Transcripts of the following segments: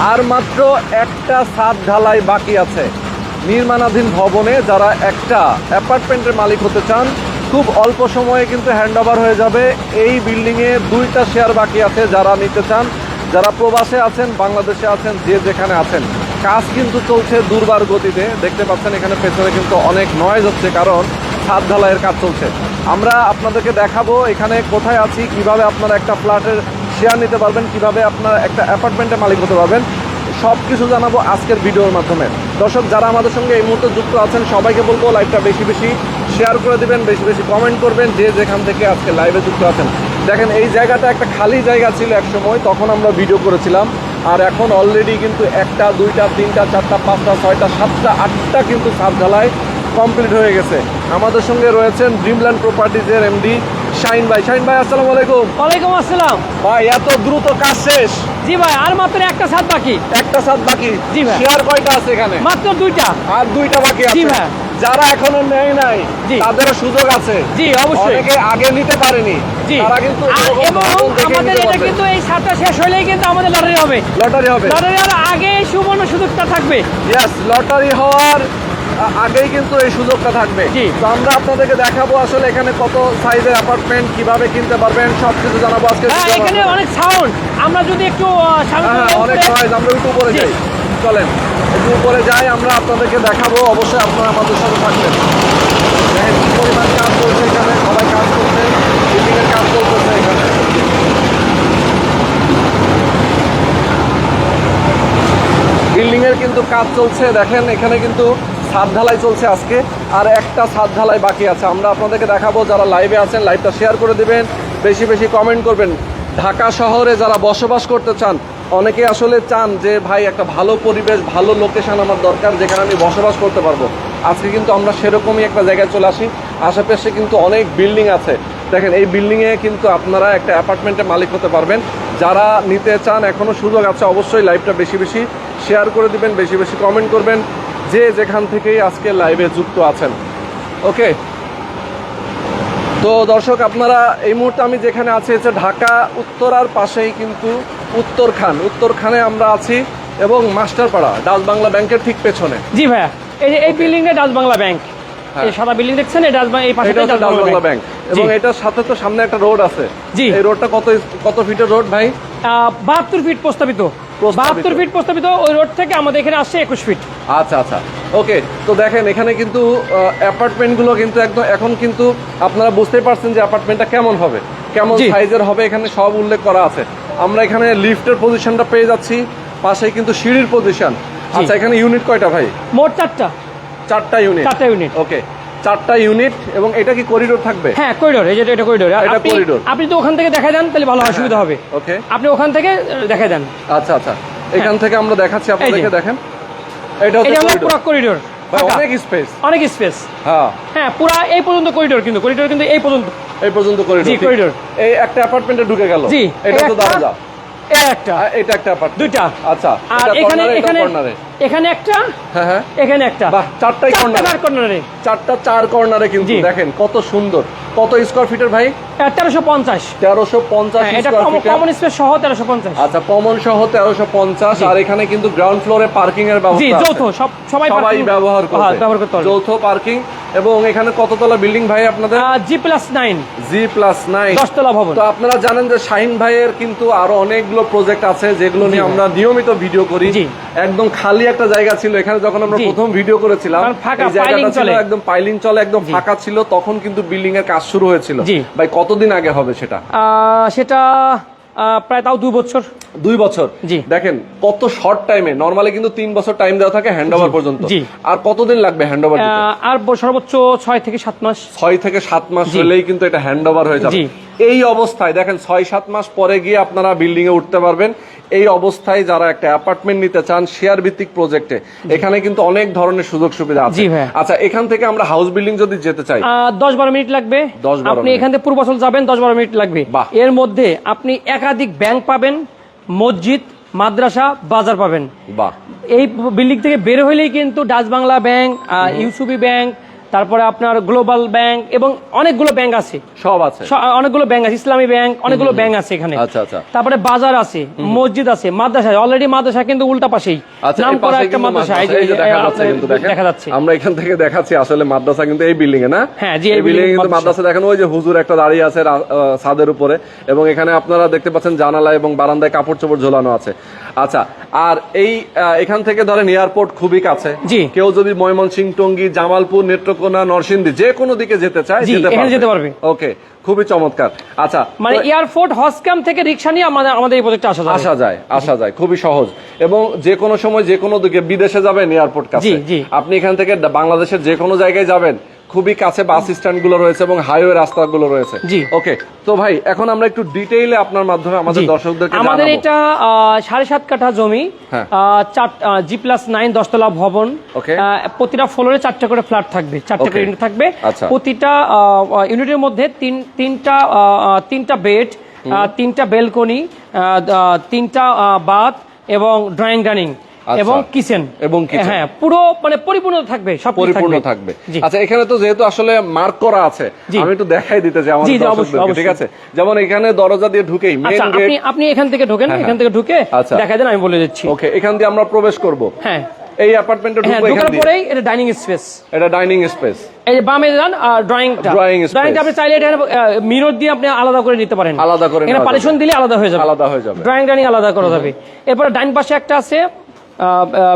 আর মাত্র একটা ছাদ ঢালাই বাকি আছে নির্মাণাধীন ভবনে। যারা একটা অ্যাপার্টমেন্টের মালিক হতে চান, খুব অল্প সময়ে কিন্তু হ্যান্ডওভার হয়ে যাবে। এই বিল্ডিংয়ে 2টা শেয়ার বাকি আছে। যারা নিতে চান, যারা প্রবাসে আছেন, বাংলাদেশে আছেন, যে যেখানে আছেন, কাজ কিন্তু চলছে দুর্বার গতিতে। দেখতে পাচ্ছেন এখানে পেছনে কিন্তু অনেক নয়েজ হচ্ছে, কারণ ছাদ ঢালাইয়ের কাজ চলছে। আমরা আপনাদেরকে দেখাবো এখানে কোথায় আছি, কিভাবে আপনারা একটা ফ্ল্যাটের শেয়ার নিতে পারবেন, কিভাবে আপনারা একটা অ্যাপার্টমেন্টের মালিক হতে পারবেন, সব কিছু জানাবো আজকের ভিডিওর মাধ্যমে। দর্শক যারা আমাদের সঙ্গে এই মুহূর্তে যুক্ত আছেন, সবাইকে বলবো লাইভটা বেশি বেশি শেয়ার করে দিবেন, বেশি বেশি কমেন্ট করবেন, যে যেখান থেকে আজকে লাইভে যুক্ত আছেন। দেখেন এই জায়গাটা একটা খালি জায়গা ছিল এক সময়, তখন আমরা ভিডিও করেছিলাম। আর এখন অলরেডি কিন্তু 1টা 2টা 3টা 4টা 5টা 6টা 7টা 8টা কিন্তু ছাদ ঢালাই কমপ্লিট হয়ে গেছে। আমাদের সঙ্গে রয়েছেন ড্রিমল্যান্ড প্রপার্টিজের এমডি শাহিন ভাই। শাহিন ভাই, আসসালামু আলাইকুম। ওয়ালাইকুম আসসালাম ভাই, এত দ্রুত কাজ শেষ? জি ভাই, আর মাত্র একটা ছাদ বাকি। একটা ছাদ বাকি? জি ভাই। শেয়ার কয়টা আছে এখানে? মাত্র 2টা। আর 2টা বাকি আছে? জি ভাই। যারা এখনো নেয় নাই, জি, তাদেরও সুযোগ আছে। জি অবশ্যই। অনেকে আগে নিতে পারেনি, জি, তারা কিন্তু এবং আমাদের এটা কিন্তু এই ছাদটা শেষ হলেই কিন্তু আমাদের লটারি হবে। লটারি হবে? লটারি হওয়ার আগে সুবর্ণ সুযোগটা থাকবে। ইয়েস, লটারি হওয়ার আগেই কিন্তু এই সুযোগটা থাকবে। জি। তো আমরা আপনাদেরকে দেখাবো আসলে এখানে কত সাইজের অ্যাপার্টমেন্ট, কিভাবে কিনতে পারবেন, সবকিছু জানাবো আজকে। হ্যাঁ, এখানে অনেক সাউন্ড, আমরা যদি একটু অনেক নয়েজ, আমরা একটু উপরে যাই। চলেন একটু উপরে যাই, আমরা আপনাদেরকে দেখাবো। অবশ্যই আপনারা আমাদের সাথে থাকবেন। দেখেন কি পরিমাণ কাজ চলছে এখানে, সবাই কাজ করছে, বিল্ডিংয়ের কাজ চলতেছে এখানে। বিল্ডিংয়ের কিন্তু কাজ চলছে। দেখেন এখানে কিন্তু ছাদ ঢালাই চলছে আজকে, আর একটা ছাদ ঢালাই বাকি আছে। আমরা আপনাদেরকে দেখাবো। যারা লাইভে আছেন, লাইভটা শেয়ার করে দিবেন, বেশি বেশি কমেন্ট করবেন। ঢাকা শহরে যারা বসবাস করতে চান, অনেকে আসলে চান যে ভাই একটা ভালো পরিবেশ, ভালো লোকেশন আমার দরকার, যেখানে আমি বসবাস করতে পারবো। আজকে কিন্তু আমরা সেরকমই একটা জায়গায় চলে আসি। আশেপাশে কিন্তু অনেক বিল্ডিং আছে। দেখেন এই বিল্ডিংয়ে কিন্তু আপনারা একটা অ্যাপার্টমেন্টের মালিক হতে পারবেন। যারা নিতে চান, এখনও সুযোগ আছে। অবশ্যই লাইভটা বেশি বেশি শেয়ার করে দিবেন, বেশি বেশি কমেন্ট করবেন, যে যেখান থেকেই আজকে লাইভে যুক্ত আছেন। ওকে, তো দর্শক আপনারা এই মুহূর্তে আমি যেখানে আছি হচ্ছে ঢাকা উত্তরার পাশেই কিন্তু উত্তরখানে আমরা আছি, এবং মাস্টারপাড়া ডাচ বাংলা ব্যাংকের ঠিক পেছনে। জি ভাইয়া, এই বিল্ডিংটা ডাচ বাংলা ব্যাংক। এই সাদা বিল্ডিং দেখছেন, এই এই পাশে ডাচ বাংলা ব্যাংক, এবং এটার সাথে তো সামনে একটা রোড আছে। জি, এই রোডটা কত ফিটের রোড ভাই? 72 ফিট প্রস্তাবিত। 72 ফিট প্রস্তাবিত। ওই রোড থেকে আমাদের এখানে আসছে 21 ফিট। আচ্ছা আচ্ছা, ওকে। তো দেখেন এখানে কিন্তু অ্যাপার্টমেন্টগুলো কিন্তু একদম এখন কিন্তু আপনারা বুঝতেই পারছেন যে অ্যাপার্টমেন্টটা কেমন হবে, কেমন সাইজের হবে, এখানে সব উল্লেখ করা আছে। আমরা এখানে লিফটের পজিশনটা পেয়ে যাচ্ছি, পাশে কিন্তু সিঁড়ির পজিশন। আচ্ছা, এখানে ইউনিট কয়টা ভাই? মোট 4টা। 4টা ইউনিট? 4টা ইউনিট। ওকে, 4টা ইউনিট। এবং এটা কি করিডোর থাকবে? হ্যাঁ, করিডোর। এই যে এটা করিডোর। এটা করিডোর। আপনি তো ওখান থেকে দেখাই দেন, তাহলে ভালো হয়, সুবিধা হবে। ওকে, আপনি ওখান থেকে দেখাই দেন। আচ্ছা আচ্ছা, এখান থেকে আমরা দেখাচ্ছি আপনাদেরকে। দেখেন এটা পুরো করিডোর, অনেক স্পেস, অনেক স্পেস। হ্যাঁ, পুরো এই পর্যন্ত করিডোর, কিন্তু এই পর্যন্ত করিডোর। জি, করিডোর। এই একটা অ্যাপার্টমেন্টে ঢুকে গেল। জি, এটা তো দরজা। এটা একটা অ্যাপার্টমেন্ট। 2টা। আচ্ছা, আর এখানে একটা, হ্যাঁ এখানে একটা। বাহ, 4টাই কর্নারে। 4টা 4 কর্নারে কিন্তু। দেখেন কত সুন্দর। কত স্কয়ার ফিটের ভাই? 1350 এটা কমন স্পেস সহ 1350। আচ্ছা, কমন সহ 1350। আর এখানে কিন্তু গ্রাউন্ড ফ্লোরে পার্কিং এর ব্যবস্থা আছে। যৌথ, সবাই ব্যবহার করতে পারবে। যৌথ পার্কিং। এবং এখানে কততলা বিল্ডিং ভাই আপনাদের? G+9। G+9, 10 তলা ভবন। তো আপনারা জানেন যে শাহিন ভাইয়ের কিন্তু আরো অনেকগুলো প্রজেক্ট আছে, যেগুলো নিয়ে আমরা নিয়মিত ভিডিও করি। একদম খালি একটা জায়গা ছিল এখানে, যখন আমরা প্রথম ভিডিও করেছিলাম, এই জায়গাটা ছিল একদম পাইলিং চলে, একদম ফাঁকা ছিল। তখন কিন্তু বিল্ডিং এর কাজ শুরু হয়েছিল। ভাই, কতদিন আগে হবে সেটা? সেটা প্রায় তাও 2 বছর। 2 বছর? জি। দেখেন কত শর্ট টাইমে। নরমালি কিন্তু 3 বছর টাইম দেওয়া থাকে হ্যান্ডওভার পর্যন্ত। আর কতদিন লাগবে হ্যান্ডওভার দিতে? আর সর্বোচ্চ 6 থেকে 7 মাস। 6 থেকে 7 মাস হলেই কিন্তু এটা হ্যান্ডওভার হয়ে যাবে। এই অবস্থায় দেখেন 6-7 মাস পরে গিয়ে আপনারা বিল্ডিং এ উঠতে পারবেন। এই অবস্থায় যারা একটা অ্যাপার্টমেন্ট নিতে চান শেয়ার ভিত্তিক প্রজেক্টে, এখানে কিন্তু অনেক ধরনের সুযোগ সুবিধা আছে। আচ্ছা, এখান থেকে আমরা হাউস বিল্ডিং যদি যেতে চাই, 10-12 মিনিট লাগবে। আপনি এখান থেকে পূর্বাচল যাবেন, 10-12 মিনিট লাগবে। এর মধ্যে আপনি একাধিক ব্যাংক পাবেন, মসজিদ, মাদ্রাসা, বাজার পাবেন। এই বিল্ডিং থেকে বের হইলেই কিন্তু ডাচ বাংলা ব্যাংক, ইউসুবি ব্যাংক, তারপরে আপনার গ্লোবাল ব্যাংক এবং অনেকগুলো ব্যাংক আছে, সব আছে, অনেকগুলো ব্যাংক আছে, ইসলামী ব্যাংক, অনেকগুলো ব্যাংক আছে এখানে। আচ্ছা আচ্ছা। তারপরে বাজার আছে, মসজিদ আছে, মাদ্রাসা, অলরেডি মাদ্রাসা কিন্তু উল্টা পাশেই নাম করা একটা মাদ্রাসা, এই যে দেখা যাচ্ছে। আমরা এখান থেকে দেখাচ্ছি আসলে মাদ্রাসা কিন্তু এই বিল্ডিং এ না। হ্যাঁ জি, এই বিল্ডিং এ কিন্তু মাদ্রাসা দেখানো। ওই যে হুজুর একটা দাঁড়িয়ে আছে ছাদের উপরে, এবং এখানে আপনারা দেখতে পাচ্ছেন জানালা এবং বারান্দায় কাপড় চোপড় ঝোলানো আছে। আচ্ছা, আর এই এখান থেকে ধরেন এয়ারপোর্ট খুবই কাছে, কেউ যদি ময়মনসিংহ, টঙ্গী, জামালপুর, নেত্রকোনা, নরসিংদী যে কোনো দিকে যেতে চায় যেতে পারবে। ওকে, খুবই চমৎকার। আচ্ছা, মানে এয়ারপোর্ট হজ ক্যাম্প থেকে রিকশা নিয়ে আমাদের এই প্রজেক্টে আসা যায় খুবই সহজ, এবং যে কোনো সময় যে কোনো দিকে বিদেশে যাবেন এয়ারপোর্ট কাছে, আপনি এখান থেকে বাংলাদেশের যে কোনো জায়গায় যাবেন খুবই কাছে, বাস স্ট্যান্ড গুলো রয়েছে এবং হাইওয়ে রাস্তাগুলো রয়েছে। ওকে, তো ভাই এখন আমরা একটু ডিটেইলে আপনার মাধ্যমে আমাদের দর্শকদেরকে জানাবো। আমাদের এটা 7.5 কাঠা জমি, G+9 10 তলা ভবন, প্রতিটা ফ্লোরে 4টা করে ফ্ল্যাট থাকবে, 4টা করে ইউনিট থাকবে। প্রতিটা ইউনিটের মধ্যে তিনটা বেড, 3টা বেলকনি, 3টা বাথ এবং ড্রয়িং ডাইনিং এবং কিচেন, হ্যাঁ পুরো মানে পরিপূর্ণ থাকবে, সব পরিপূর্ণ থাকবে। আচ্ছা, এখানে তো যেহেতু আসলে মার্ক করা আছে, আমি একটু দেখাই দিতে চাই আমাদের দর্শকদেরকে, ঠিক আছে? যেমন এখানে দরজা দিয়ে ঢুকেই মেইন গেট, আপনি এখান থেকে ঢোকেন, এখান থেকে ঢুকে দেখাই দেন, আমি বলে দিচ্ছি। ওকে, এখান দিয়ে আমরা প্রবেশ করব। হ্যাঁ, এই অ্যাপার্টমেন্টে ঢুকবো, এখান দিয়ে পরেই এটা ডাইনিং স্পেস, এটা ডাইনিং স্পেস। এই যে বামে যান, ড্রয়িংটা আপনি চাইলে এটা মিরর দিয়ে আপনি আলাদা করে নিতে পারেন, আলাদা করে এখানে পার্টিশন দিলে আলাদা হয়ে যাবে, ড্রয়িং ডাইনিং আলাদা করা যাবে। এরপর ডাইন পাশে একটা আছে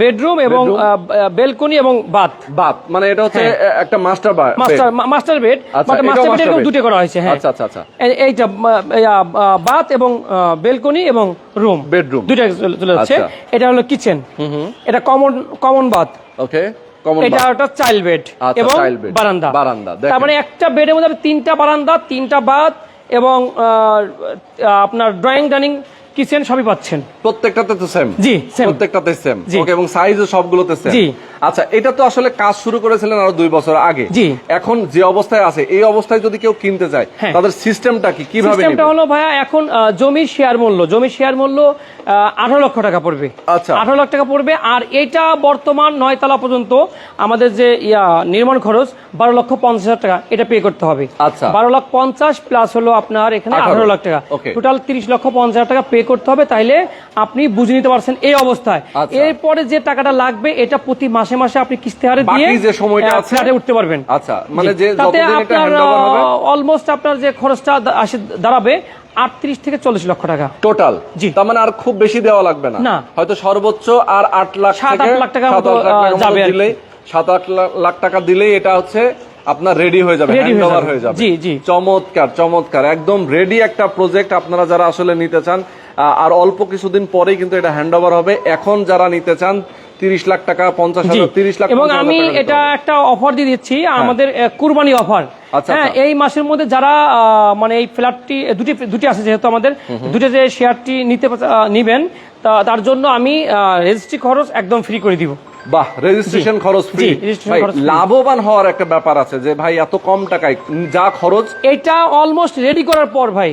বেডরুম এবং বেলকনি এবং বাথ, মানে এটা হচ্ছে একটা মাস্টার বেড, মাস্টার বেড এরকম দুটো করা হয়েছে। হ্যাঁ, আচ্ছা আচ্ছা। এইটা বাথ এবং বেলকনি এবং রুম, বেডরুম দুটো চলে যাচ্ছে। এটা হলো কিচেন, এটা কমন বাথ। ওকে, এটা একটা চাইল্ড বেড এবং বারান্দা। তার মানে একটা বেডের মধ্যে 3টা বারান্দা, 3টা বাথ এবং আপনার ড্রয়িং ডাইনিং কিচেন সবই পাচ্ছেন। প্রত্যেকটাতে তো সেম? জি, সেম, প্রত্যেকটাতে সেম। ওকে, এবং সাইজও সবগুলোতে সেম? জি। আচ্ছা, এটা তো আসলে কাজ শুরু করেছিলেন আরো 2 বছর আগে। জি। এখন যে অবস্থায় আছে, এই অবস্থায় যদি কেউ কিনতে চায়, তাদের সিস্টেমটা কি, কিভাবে? সিস্টেমটা হলো ভাইয়া, এখন জমির শেয়ার মূল্য 18 লক্ষ টাকা পড়বে। আচ্ছা, 18 লাখ টাকা পড়বে। আর এটা বর্তমান 9 তলা পর্যন্ত আমাদের যে নির্মাণ খরচ 12,50,000 টাকা, এটা পে করতে হবে। আচ্ছা, 12,50,000 প্লাস হলো আপনার এখানে 18 লাখ টাকা, টোটাল 30,50,000 টাকা পে করতে হবে। তাইলে আপনি বুঝে নিতে পারছেন এই অবস্থায়। এরপরে যে টাকাটা লাগবে, এটা প্রতি মাসে মাসে আপনি কিস্তি হারে দিয়ে যে সময়টা আছে ফ্ল্যাটে উঠতে পারবেন। আচ্ছা, মানে যে তাতে আপনার অলমোস্ট আপনার যে খরচটা দাঁড়াবে 38 থেকে 40 লক্ষ টাকা টোটাল। জি, তার মানে আর খুব বেশি দেওয়া লাগবে না, হয়তো সর্বোচ্চ আর 8 লাখ 7-8 লাখ টাকা যাবে। 7-8 লাখ টাকা দিলেই এটা হচ্ছে আপনার রেডি হয়ে যাবে, হ্যান্ডওভার হয়ে যাবে। জি জি, চমৎকার চমৎকার, একদম রেডি একটা প্রজেক্ট। আপনারা যারা আসলে নিতে চান, আর অল্প কিছুদিন পরেই কিন্তু এটা হ্যান্ডওভার হবে। এখন যারা নিতে চান 30 লাখ টাকা, 50,000, 30 লাখ। এবং আমি এটা একটা অফার দিয়ে দিচ্ছি, আমাদের কুরবানি অফার। হ্যাঁ, এই মাসের মধ্যে যারা মানে এই ফ্ল্যাটটি দুটি আছে যেহেতু আমাদের, দুটো যে শেয়ারটি নিবেন, তার জন্য আমি রেজিস্ট্রি খরচ একদম ফ্রি করে দিব। বাহ, রেজিস্ট্রেশন খরচ ফ্রি। ভাই, লাভবান হওয়ার একটা ব্যাপার আছে যে ভাই এত কম টাকায় যা খরচ, এটা অলমোস্ট রেডি করার পর ভাই,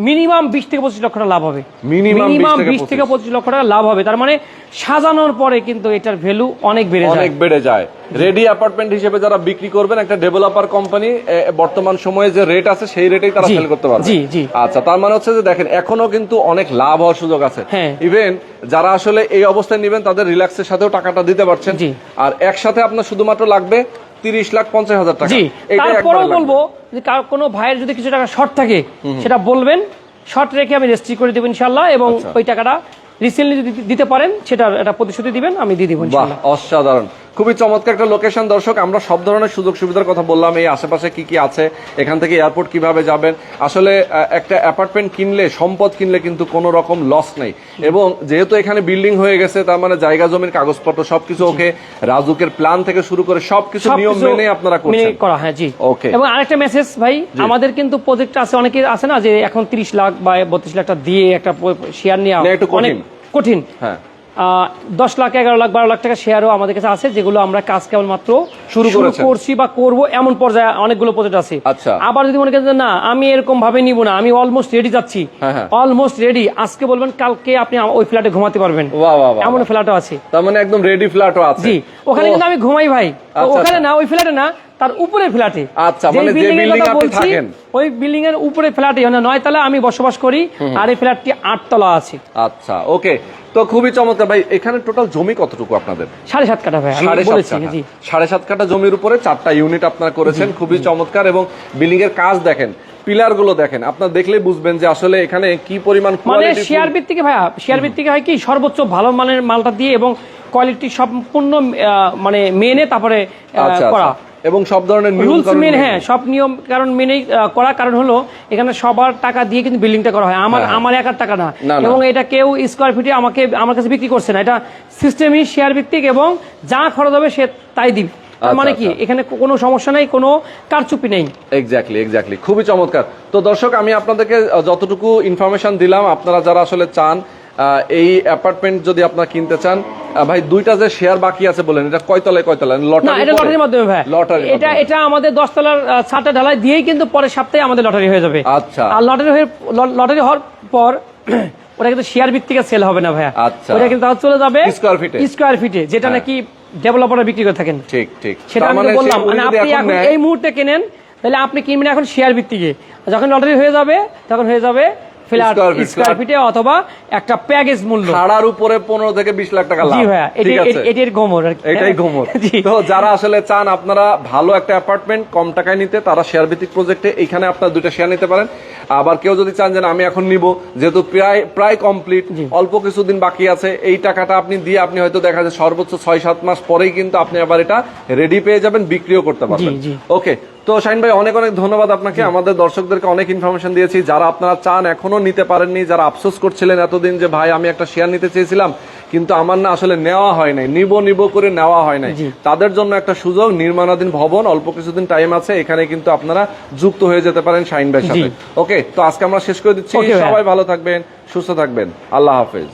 মিনিমাম 20 থেকে 25 লক্ষ টাকা লাভ হবে। মিনিমাম 20 থেকে 25 লক্ষ টাকা লাভ হবে। তার মানে সাজানোর পরে কিন্তু এটার ভ্যালু অনেক বেড়ে যায়। রেডি অ্যাপার্টমেন্ট হিসেবে যারা বিক্রি করবেন, একটা ডেভেলপার কোম্পানি বর্তমান সময়ে যে রেট আছে সেই রেটেই তারা সেল করতে পারবে। জি জি। আচ্ছা, তার মানে হচ্ছে যে দেখেন এখনো কিন্তু অনেক লাভ হওয়ার সুযোগ আছে। ইভেন যারা আসলে এই অবস্থায় নেবেন তাদের রিল্যাক্সের সাথেও টাকাটা দিতে পারছেন। আর একসাথে আপনার শুধুমাত্র লাগবে 30,50,000 টাকা। তারপরেও বলবো যে কোনো ভাইয়ের যদি কিছু টাকা শর্ট থাকে সেটা বলবেন, শর্ট রেখে আমি রেজিস্ট্রি করে দেব ইনশাআল্লাহ। এবং ওই টাকাটা রিসেন্টলি যদি দিতে পারেন সেটার একটা প্রতিশ্রুতি দিবেন, আমি দিয়ে দিব ইনশাআল্লাহ। অসাধারণ, খুবই চমৎকার একটা লোকেশন। দর্শক, আমরা সব ধরনের সুযোগ সুবিধার কথা বললাম, এই আশেপাশে কি কি আছে, এখান থেকে এয়ারপোর্ট কিভাবে যাবেন। আসলে একটা অ্যাপার্টমেন্ট কিনলে, সম্পদ কিনলে কিন্তু কোনো রকম লস নেই। এবং যেহেতু এখানে বিল্ডিং হয়ে গেছে, তার মানে জায়গা জমির কাগজপত্র সবকিছু ওকে, রাজুকের প্ল্যান থেকে শুরু করে সবকিছু নিয়ম মেনে আপনারা করছেন। হ্যাঁ জি, ওকে। এবং আরেকটা মেসেজ ভাই, আমাদের কিন্তু প্রজেক্ট আছে, অনেকে আছে না যে এখন 30 লাখ বা 32 লাখ টাকা দিয়ে একটা শেয়ার নেওয়া একটু কঠিন। হ্যাঁ, 10 লাখ 11 লাখ 12 লাখ টাকা শেয়ারও আমাদের কাছে আছে, যেগুলো আমরা কাজ কেবলমাত্র শুরু করছি বা করব এমন পর্যায়ে অনেকগুলো প্রজেক্ট আছে। আচ্ছা, আবার যদি মনে করেন না আমি এরকম ভাবে নিব না, আমি অলমোস্ট রেডি যাচ্ছি, অলমোস্ট রেডি, আজকে বলবেন কালকে আপনি ওই ফ্ল্যাটে ঘুমাতে পারবেন, এমন ফ্ল্যাটও আছে। তার মানে একদম রেডি ফ্ল্যাটও আছে। জি, ওখানে কিন্তু আমি ঘুমাই ভাই, ওখানে না, ওই ফ্ল্যাটে না, তার উপরে ফ্ল্যাটে। আচ্ছা, মানে যে বিল্ডিং এ আপনি থাকেন ওই বিল্ডিং এর উপরে ফ্ল্যাটে, মানে 9 তলা আমি বসবাস করি, আর এই ফ্ল্যাটটি 8 তলা আছে। আচ্ছা, ওকে, তো খুবই চমৎকার ভাই। এখানে টোটাল জমি কতটুকু আপনাদের? 7.5 কাঠা ভাই, আমি বলেছি। জি, 7.5 কাঠা জমির উপরে 4টা ইউনিট আপনারা করেছেন, খুবই চমৎকার। এবং বিল্ডিং এর কাজ দেখেন, পিলার গুলো দেখেন, আপনারা দেখলেই বুঝবেন যে আসলে এখানে কি পরিমাণ মানে শেয়ার ভিত্তিক ভাইয়া, শেয়ার ভিত্তিক হয় কি সর্বোচ্চ ভালো মানের মালটা দিয়ে এবং কোয়ালিটি সম্পূর্ণ মানে মেনে তারপরে করা, এবং সব ধরনের রুলস মেনে, হ্যাঁ সব নিয়ম কারণ মেনেই করা। কারণ হলো এখানে সবার টাকা দিয়ে কিন্তু বিল্ডিংটা করা হয়, আমার একার টাকা না। এবং এটা কেউ স্কোয়ার ফিটে আমার কাছে বিক্রি করছে না, এটা সিস্টেমই শেয়ার ভিত্তিক এবং যা খরচ হবে সে তাই দিবে। মানে কি এখানে কোনো সমস্যা নেই, কোনো কারচুপি নেই। এক্স্যাক্টলি, খুবই চমৎকার। তো দর্শক, আমি আপনাদেরকে যতটুকু ইনফরমেশন দিলাম, আপনারা যারা আসলে চান এই অ্যাপার্টমেন্ট যদি আপনারা কিনতে চান, ভাই দুইটা যে শেয়ার বাকি আছে বলেন, এটা কয়তলায় লটারির মাধ্যমে ভাই, এটা আমাদের 10 তলার ছাদটা ঢালাই দিয়েই কিন্তু পরের সপ্তাহে আমাদের লটারি হয়ে যাবে। আচ্ছা, আর লটারি হওয়ার পর ওটা কিন্তু শেয়ার ভিত্তিক সেল হবে না ভাইয়া, ওটা কিন্তু চলে যাবে স্কয়ার ফিটে, যেটা নাকি ডেভেলপাররা বিক্রি করে থাকেন। ঠিক, সেটা আমি বললাম, মানে আপনি এখন এই মুহূর্তে কেনেন তাহলে আপনি কিনবেন এখন শেয়ার ভিত্তিকে, যখন লটারি হয়ে যাবে তখন হয়ে যাবে ফ্ল্যাট স্কয়ার ফিটে অথবা একটা প্যাকেজ মূল্য ছাড়ার উপরে 15 থেকে 20 লাখ টাকা লাভ। জি ভাইয়া, এটাই গোমর, এটাই গোমর। তো যারা আসলে চান আপনারা ভালো একটা অ্যাপার্টমেন্ট কম টাকায় নিতে, তারা শেয়ার ভিত্তিক প্রজেক্টে এখানে আপনারা দুইটা শেয়ার নিতে পারেন। আবার কেউ যদি চান যে আমি এখন নিব, যেহেতু প্রায় কমপ্লিট, অল্প কিছুদিন বাকি আছে, এই টাকাটা আপনি দিয়ে আপনি হয়তো দেখা যায় সর্বোচ্চ 6-7 মাস পরেই কিন্তু আপনি আবার এটা রেডি পেয়ে যাবেন, বিক্রিও করতে পারবেন। ওকে, তো শাহিন ভাই অনেক ধন্যবাদ আপনাকে। আমাদের দর্শকদেরকে অনেক ইনফরমেশন দিয়েছি। যারা আপনারা চান এখনো নিতে পারেননি, যারা আফসোস করছিলেন এতদিন যে ভাই আমি একটা শেয়ার নিতে চেয়েছিলাম কিন্তু আমার না আসলে নেওয়া হয় নাই, নিব করে নেওয়া হয় নাই, তাদের জন্য একটা সুযোগ, নির্মাণাধীন ভবন, অল্প কিছুদিন টাইম আছে, এখানে কিন্তু আপনারা যুক্ত হয়ে যেতে পারেন শাহিন ভাইয়ের সাথে। ওকে, তো আজকে আমরা শেষ করে দিচ্ছি। সবাই ভালো থাকবেন, সুস্থ থাকবেন, আল্লাহ হাফেজ।